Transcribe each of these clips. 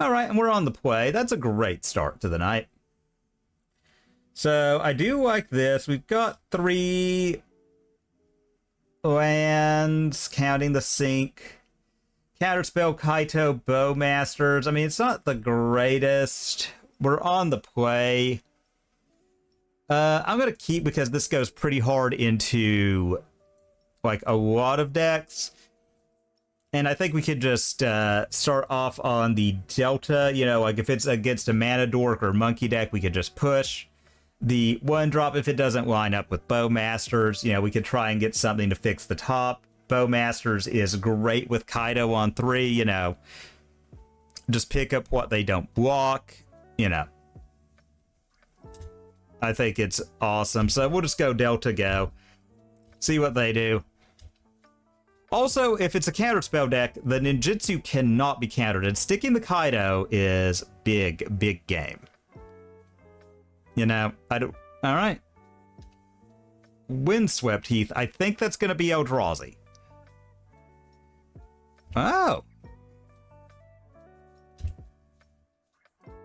All right, and we're on the play. That's a great start to the night. So I do like this. We've got 3 lands, counting the sink. Counterspell, Kaito, Bowmasters. I mean, it's not the greatest. We're on the play. I'm going to keep because this goes pretty hard into like a lot of decks. And I think we could just start off on the Delta. You know, like if it's against a Mana Dork or Monkey deck, we could just push. The 1-drop, if it doesn't line up with Bowmasters, you know, we could try and get something to fix the top. Bowmasters is great with Kaido on 3, you know. Just pick up what they don't block, you know. I think it's awesome. So we'll just go Delta Go. See what they do. Also, if it's a counterspell deck, the ninjutsu cannot be countered. And sticking the Kaido is big game. You know, I don't... Alright. Windswept Heath. I think that's going to be Eldrazi. Oh.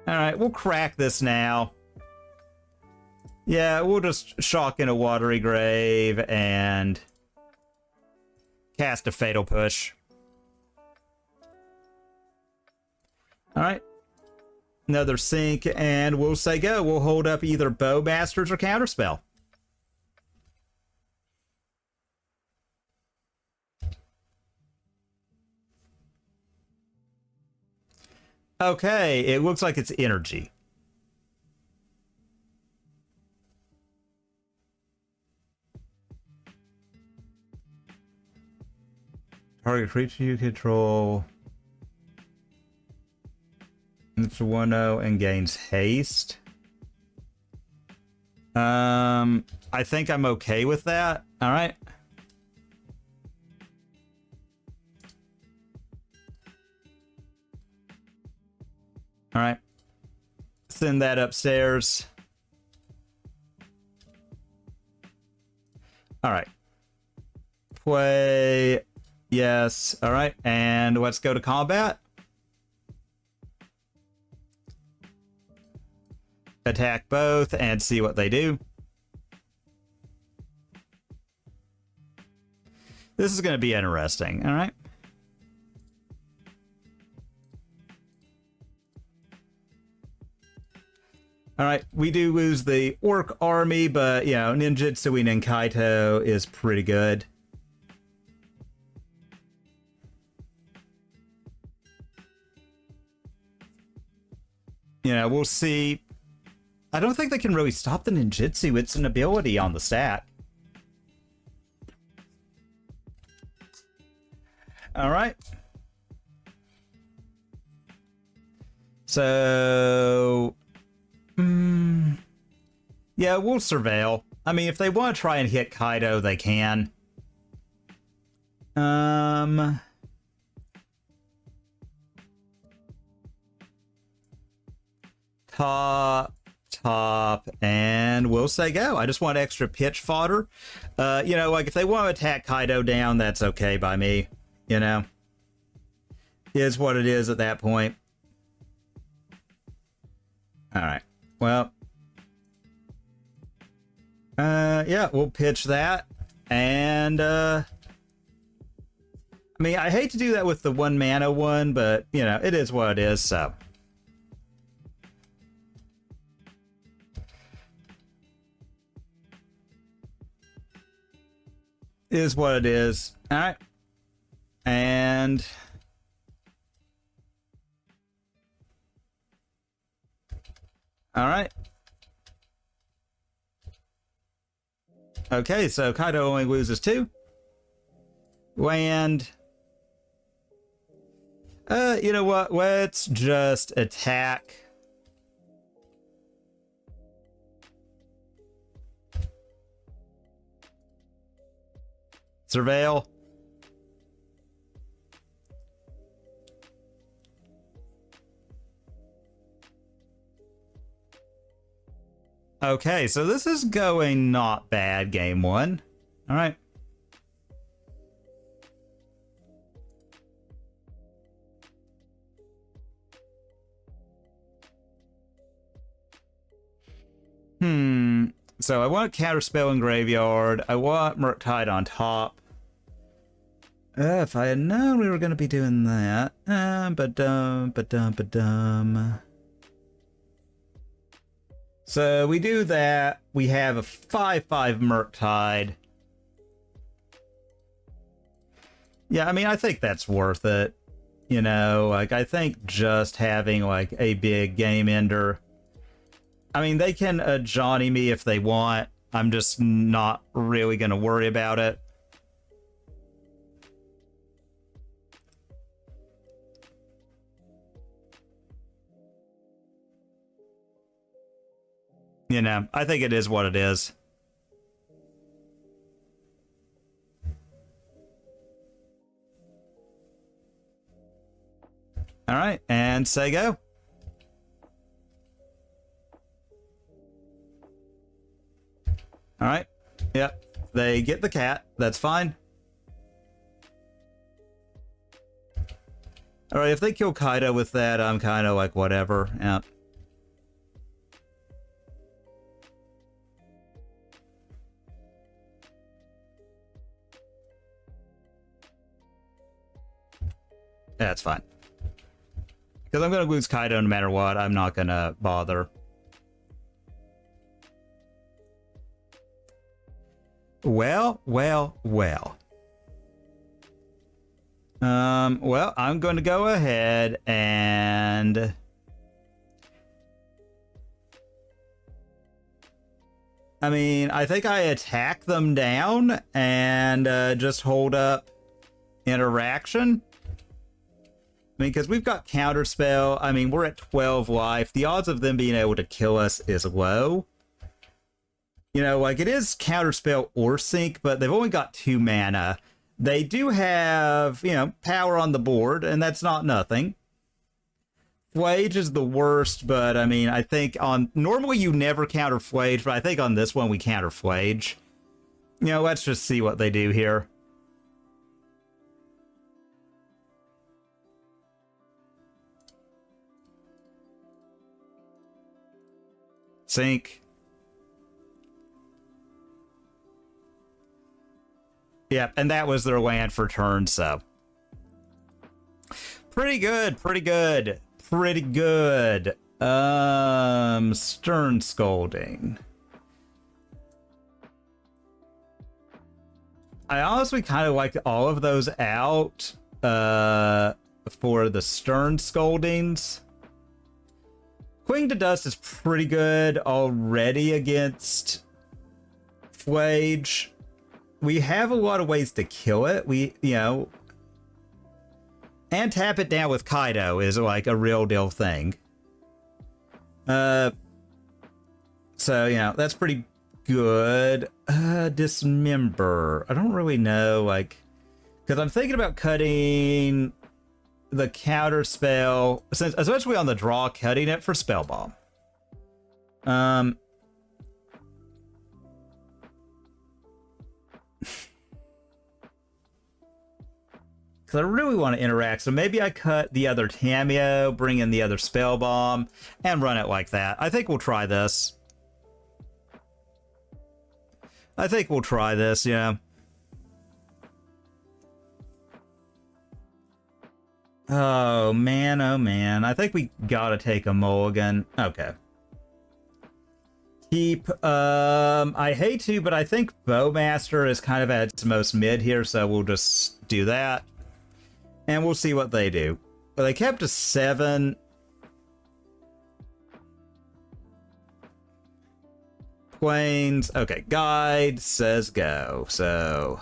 Alright, we'll crack this now. Yeah, we'll just shock in a Watery Grave and cast a Fatal Push. Alright. Another sink, and we'll say go. We'll hold up either Bowmasters or Counterspell. Okay, it looks like it's energy. Target creature you control. It's 1-0 and gains haste. I think I'm okay with that. All right. All right. Send that upstairs. All right. Play. Yes. All right. And let's go to combat. Attack both and see what they do. This is going to be interesting. All right. All right, we do lose the Orc army, but, you know, Ninjutsu and Kaito is pretty good. You know, we'll see. I don't think they can really stop the Ninjutsu. It's an ability on the stack. All right. So... yeah, we'll surveil. I mean, if they want to try and hit Kaido, they can. Top, and we'll say go. I just want extra pitch fodder. You know, like if they want to attack Kaido down, that's okay by me. You know, is what it is at that point. All right. Well, yeah, we'll pitch that. And, I mean, I hate to do that with the 1 mana one, but, you know, it is what it is, so. It is what it is. All right. And... all right. Okay, so Kaido only loses 2. Land. You know what? Let's just attack. Surveil. Okay, so this is going not bad, game 1. All right. So I want Counterspell in Graveyard. I want Murktide on top. If I had known we were going to be doing that. So we do that. We have a 5/5 Murktide. Yeah, I mean, I think that's worth it. You know, like, I think just having, like, a big game ender. I mean, they can Johnny me if they want. I'm just not really going to worry about it. You know, I think it is what it is. All right, and say go. All right. Yep. They get the cat. That's fine. All right, if they kill Kaido with that, I'm kind of like, whatever. Yeah. That's fine. Because I'm going to lose Kaido no matter what. I'm not going to bother. Well. Well, I'm going to go ahead and... I mean, I think I attack them down and just hold up interaction. I mean, because we've got Counterspell. I mean, we're at 12 life. The odds of them being able to kill us is low. You know, like, it is Counterspell or Sync, but they've only got 2 mana. They do have, you know, power on the board, and that's not nothing. Flage is the worst, but, I mean, I think on... Normally you never counter Flage, but I think on this one we counter Flage. You know, let's just see what they do here. Sync. Yep, and that was their land for turn, so. Pretty good, pretty good. Pretty good. Stern Scolding. I honestly kind of like all of those out for the Stern Scoldings. Clinging to Dust is pretty good already against Flage. We have a lot of ways to kill it. We, you know... And tap it down with Kaido is like a real deal thing. So, you know, that's pretty good. Dismember. I don't really know, like... Because I'm thinking about cutting the counter spell, since especially on the draw, cutting it for Spell Bomb. Because I really want to interact, so maybe I cut the other Cameo, bring in the other Spell Bomb, and run it like that. I think we'll try this. Yeah. Oh man. I think we gotta take a mulligan. Okay. Keep, I hate to, but I think Bowmaster is kind of at its most mid here, so we'll just do that. And we'll see what they do. Well, they kept a 7. Planes. Okay, guide says go. So,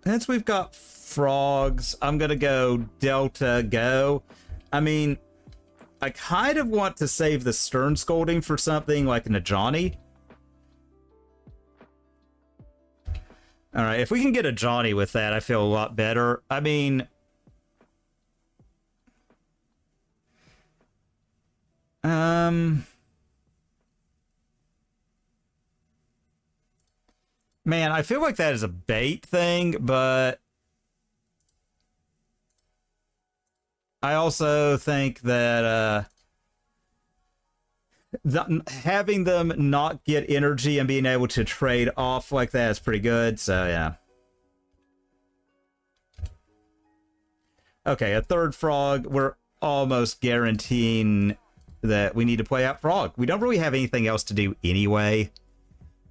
since we've got frogs, I'm gonna go Delta go. I mean, I kind of want to save the Stern Scolding for something like Najani. Alright, if we can get a Johnny with that, I feel a lot better. I mean... Man, I feel like that is a bait thing, but... I also think that, having them not get energy and being able to trade off like that is pretty good, so yeah. Okay, a third frog. We're almost guaranteeing that we need to play out frog. We don't really have anything else to do anyway,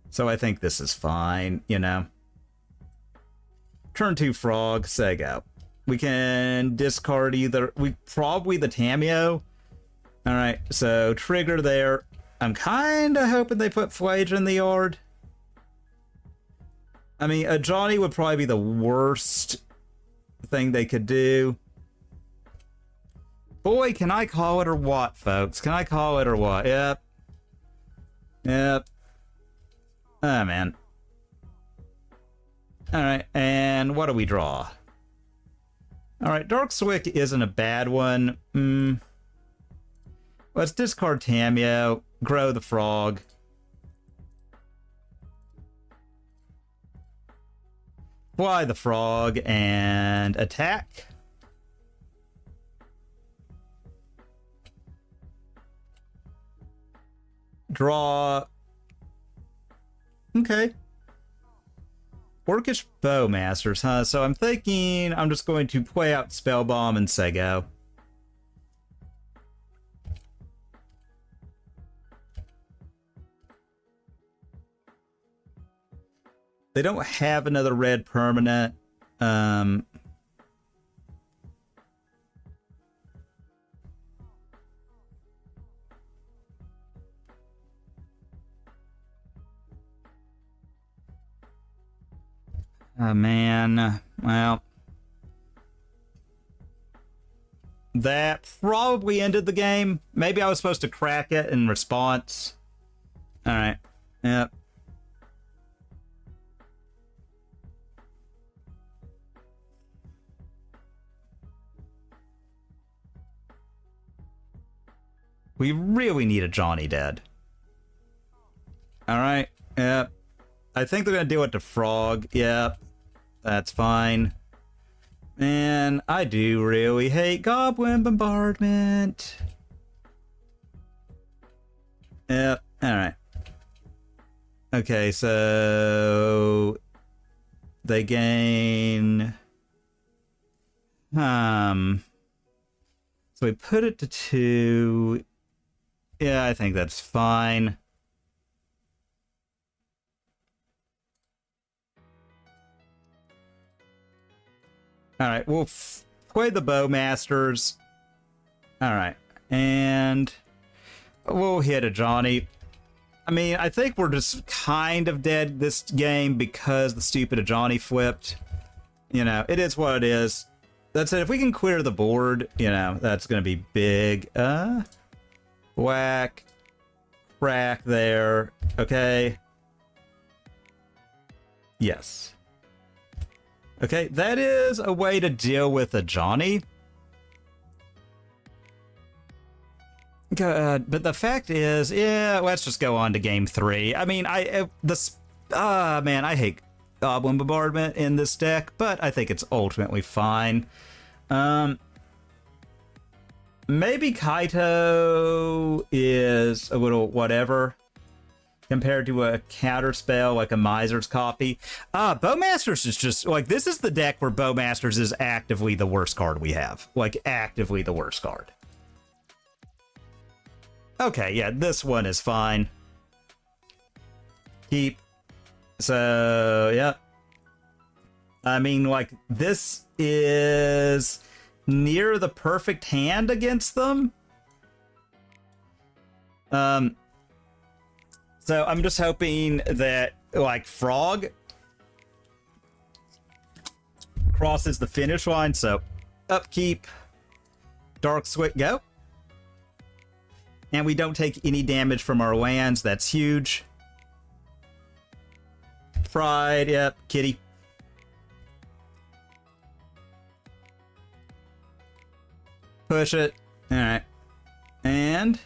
so I think this is fine, you know. Turn 2 frog, say go. We can discard probably the Tameo. Alright, so trigger there. I'm kind of hoping they put Phlage in the yard. I mean, a Johnny would probably be the worst thing they could do. Boy, can I call it or what, folks? Can I call it or what? Yep. Yep. Oh, man. Alright, and what do we draw? Alright, Dark Swick isn't a bad one. Let's discard Tameo, grow the frog. Fly the frog and attack. Draw. Okay. Orcish Bowmasters, huh? So I'm thinking I'm just going to play out Spellbomb and say go. They don't have another red permanent. Oh, man. Well, that probably ended the game. Maybe I was supposed to crack it in response. All right. Yep. We really need a Johnny dead. All right. Yep. I think they're going to do it to Frog. Yep. That's fine. Man, I do really hate Goblin Bombardment. Yep. All right. Okay, so they gain... So we put it to 2. Yeah, I think that's fine. Alright, we'll play the Bowmasters. Alright, and we'll hit a Johnny. I mean, I think we're just kind of dead this game because the stupid Johnny flipped. You know, it is what it is. That said, if we can clear the board, you know, that's going to be big. Whack. Crack there. Okay. Yes. Okay, that is a way to deal with a Johnny. Good, but the fact is, yeah, let's just go on to game 3. I mean, man, I hate Goblin Bombardment in this deck, but I think it's ultimately fine. Maybe Kaito is a little whatever compared to a counter spell like a Miser's Copy. Bowmasters is just, like, this is the deck where Bowmasters is actively the worst card we have. Like, actively the worst card. Okay, yeah, this one is fine. Keep. So, yeah. I mean, like, this is near the perfect hand against them. So I'm just hoping that, like, Frog crosses the finish line. So upkeep, Dark Swick, go. And we don't take any damage from our lands. That's huge. Pride, yep, kitty. Push it. All right. And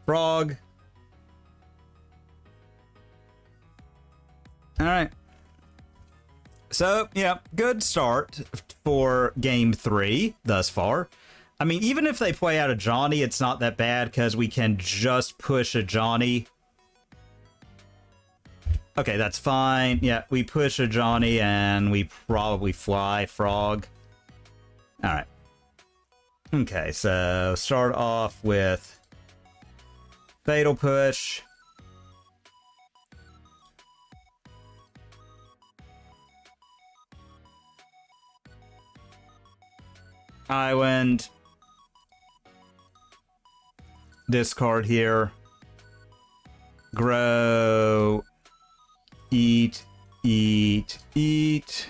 Frog. All right. So, yeah, good start for game 3 thus far. I mean, even if they play out a Johnny, it's not that bad because we can just push a Johnny. Okay, that's fine. Yeah, we push a Johnny and we probably fly Frog. Alright. Okay, so start off with Fatal Push. Island. Discard here. Grow. Eat. Eat. Eat.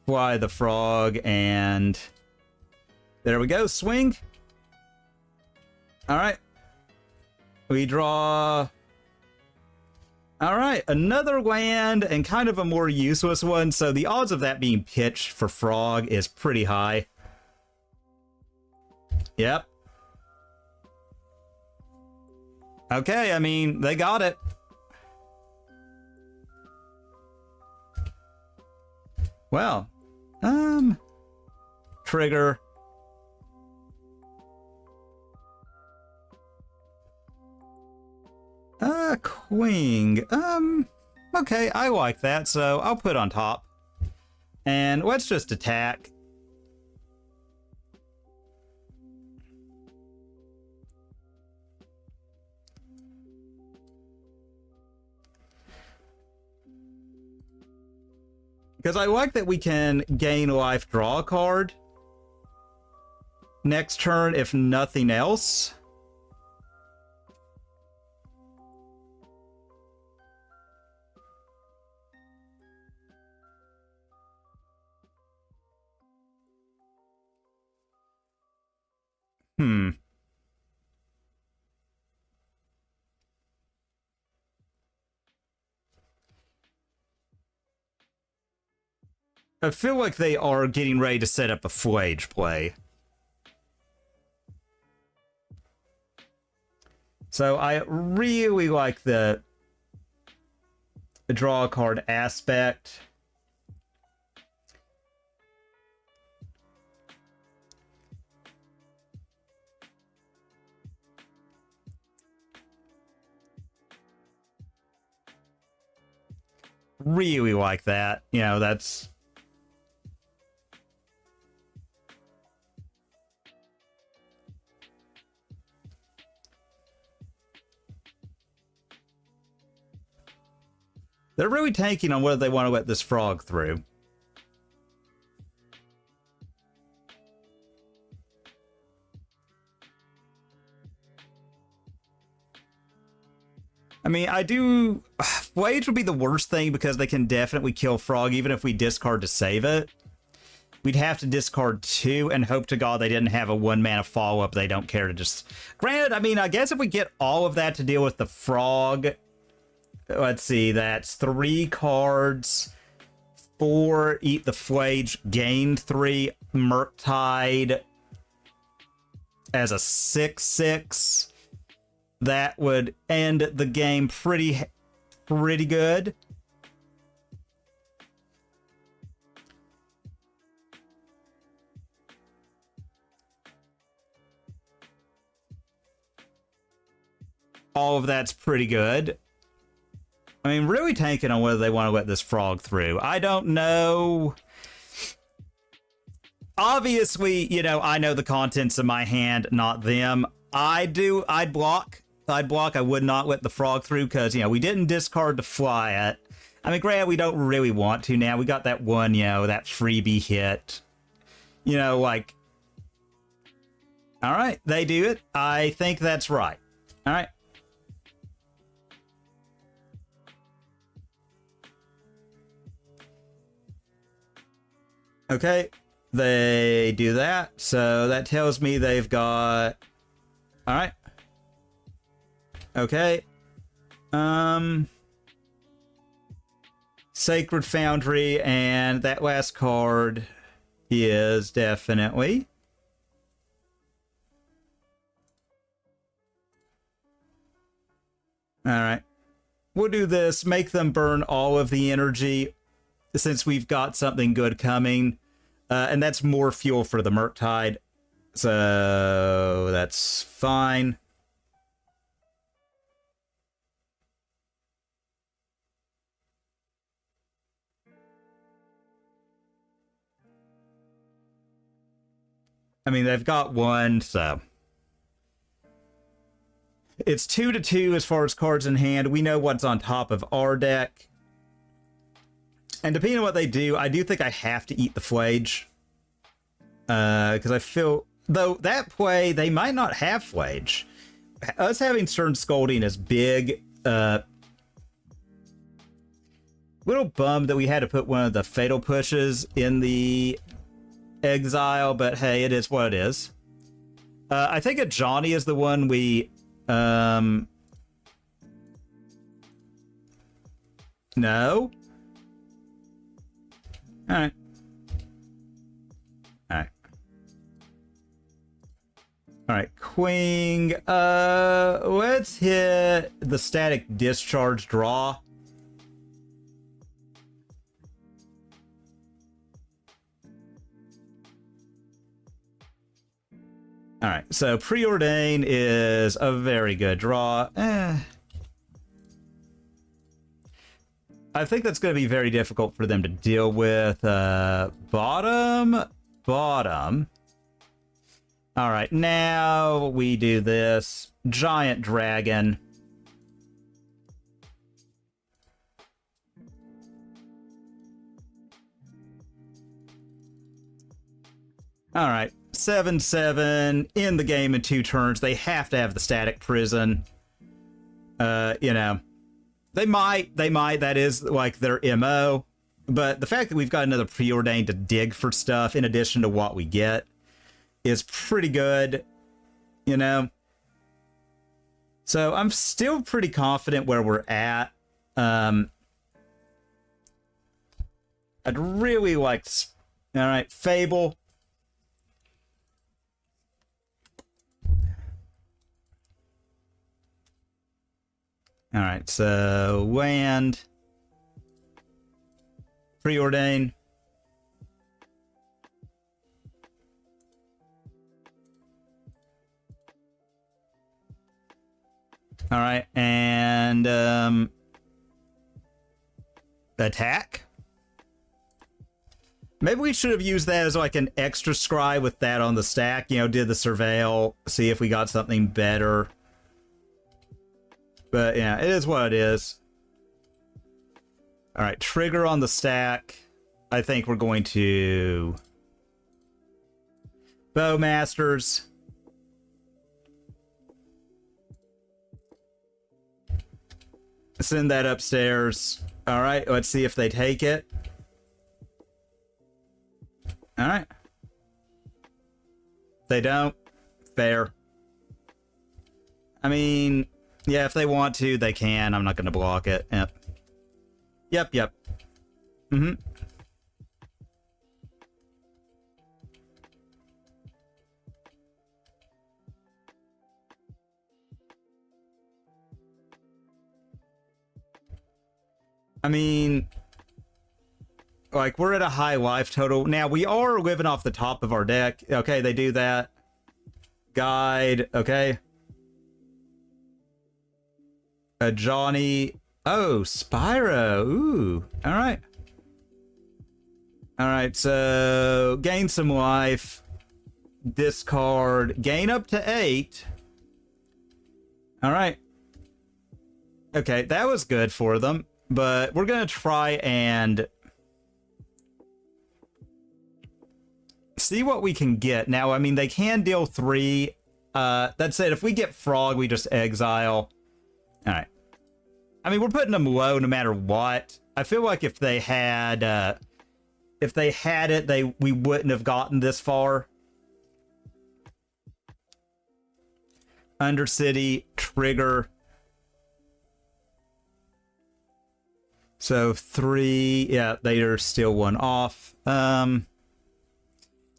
Fly the frog, and there we go. Swing. Alright. We draw. Alright, another land, and kind of a more useless one, so the odds of that being pitched for frog is pretty high. Yep. Okay, I mean, they got it. Well, trigger. Queen. Okay, I like that, so I'll put on top. And let's just attack. Because I like that we can gain life, draw a card next turn, if nothing else. I feel like they are getting ready to set up a Flage play. So I really like the draw a card aspect. Really like that. You know, that's... They're really tanking on whether they want to let this frog through. I mean, I do... Flage would be the worst thing because they can definitely kill frog even if we discard to save it. We'd have to discard 2 and hope to God they didn't have a 1-mana follow-up they don't care to just... Granted, I mean, I guess if we get all of that to deal with the frog... Let's see, that's 3 cards, 4, eat the Flage, gain 3, Murktide as a 6/6. That would end the game pretty good. All of that's pretty good. I mean, really tanking on whether they want to let this frog through. I don't know. Obviously, you know, I know the contents of my hand, not them. I'd block. I would not let the frog through because, you know, we didn't discard to fly it. I mean, granted, we don't really want to now. We got that one, you know, that freebie hit. You know, like... All right, they do it. I think that's right. All right. Okay, they do that, so that tells me they've got... Alright. Okay. Sacred Foundry, and that last card is definitely... Alright. We'll do this, make them burn all of the energy... since we've got something good coming. And that's more fuel for the Murktide. So that's fine. I mean, they've got one, so it's 2-2 as far as cards in hand. We know what's on top of our deck. And depending on what they do, I do think I have to eat the Flage. Because I feel, though that play, they might not have Flage. Us having Stern Scolding is big. Little bummed that we had to put one of the Fatal Pushes in the exile, but hey, it is what it is. I think a Johnny is the one we... No? Alright. Alright. Alright, Queen. Let's hit the Static Discharge draw. Alright, so Preordain is a very good draw. I think that's going to be very difficult for them to deal with. Bottom. Alright, now we do this. Giant Dragon. Alright. 7/7 in the game in 2 turns. They have to have the Static Prison. You know, they might, that is like their MO. But the fact that we've got another Preordained to dig for stuff in addition to what we get is pretty good, you know. So I'm still pretty confident where we're at. I'd really like, alright, Fable. Alright, so land, Preordain. Alright, and attack. Maybe we should have used that as like an extra scry with that on the stack, you know, did the surveil, see if we got something better. But yeah, it is what it is. Alright, trigger on the stack. I think we're going to Bowmasters. Send that upstairs. Alright, let's see if they take it. Alright. They don't. Fair. I mean... yeah, if they want to, they can. I'm not going to block it. Yep. Mm-hmm. I mean, like, we're at a high life total. Now, we are living off the top of our deck. Okay, they do that. Guide, okay. A Johnny. Oh, Spyro. Ooh. Alright. Alright, so gain some life. Discard. Gain up to 8. Alright. Okay, that was good for them. But we're going to try and see what we can get. Now, I mean, they can deal 3. That said, if we get Frog, we just exile. Alright. I mean, we're putting them low no matter what. I feel like if they had it, we wouldn't have gotten this far. Undercity, trigger. So 3, yeah, they are still 1 off.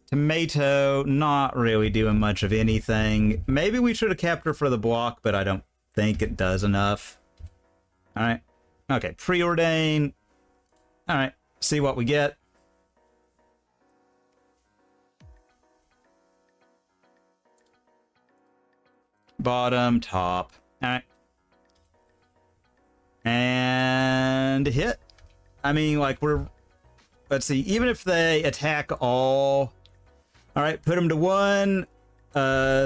Tomato, not really doing much of anything. Maybe we should have kept her for the block, but I don't think it does enough. Alright. Okay, Preordain. Alright. See what we get. Bottom, top. All right. And hit. I mean, like, let's see, even if they attack all right, put them to 1,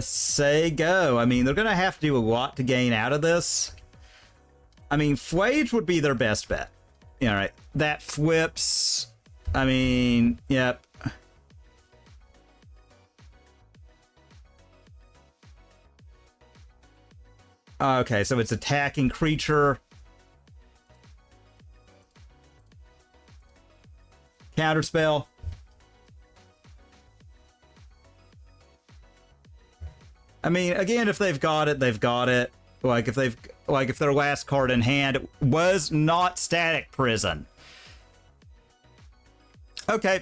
say go. I mean, they're gonna have to do a lot to gain out of this. I mean, Flage would be their best bet. Yeah, all right, that flips. I mean, yep. Okay, so it's attacking creature. Counterspell. I mean, again, if they've got it, they've got it. Like if their last card in hand was not Static Prison. Okay,